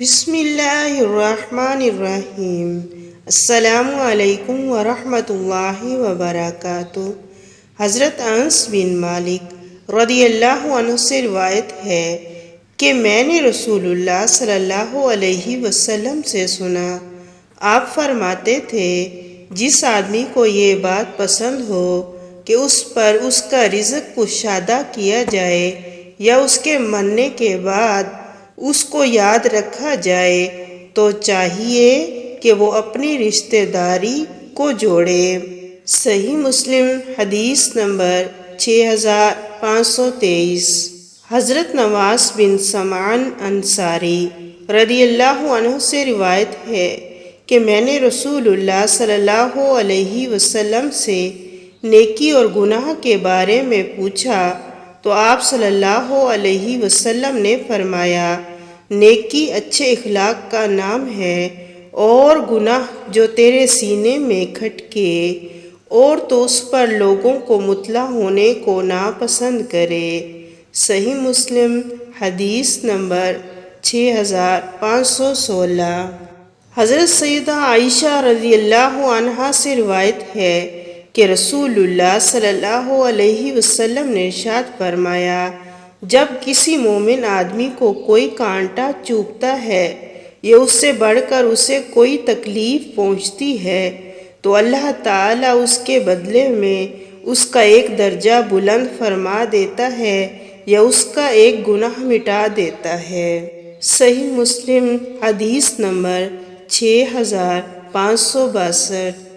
بسم اللہ الرحمن الرحیم۔ السلام علیکم ورحمۃ اللہ وبرکاتہ۔ حضرت انس بن مالک رضی اللہ عنہ سے روایت ہے کہ میں نے رسول اللہ صلی اللہ علیہ وسلم سے سنا، آپ فرماتے تھے جس آدمی کو یہ بات پسند ہو کہ اس پر اس کا رزق کشادہ کیا جائے یا اس کے مرنے کے بعد اس کو یاد رکھا جائے تو چاہیے کہ وہ اپنی رشتہ داری کو جوڑے۔ صحیح مسلم حدیث نمبر 6523۔ حضرت نواس بن سمعان انصاری رضی اللہ عنہ سے روایت ہے کہ میں نے رسول اللہ صلی اللہ علیہ وسلم سے نیکی اور گناہ کے بارے میں پوچھا تو آپ صلی اللہ علیہ وسلم نے فرمایا، نیکی اچھے اخلاق کا نام ہے، اور گناہ جو تیرے سینے میں کھٹکے اور تو اس پر لوگوں کو مطلع ہونے کو ناپسند کرے۔ صحیح مسلم حدیث نمبر 6516۔ حضرت سیدہ عائشہ رضی اللہ عنہا سے روایت ہے کہ رسول اللہ صلی اللہ علیہ وسلم نے ارشاد فرمایا، جب کسی مومن آدمی کو کوئی کانٹا چبھتا ہے یا اس سے بڑھ کر اسے کوئی تکلیف پہنچتی ہے تو اللہ تعالیٰ اس کے بدلے میں اس کا ایک درجہ بلند فرما دیتا ہے یا اس کا ایک گناہ مٹا دیتا ہے۔ صحیح مسلم حدیث نمبر 6562۔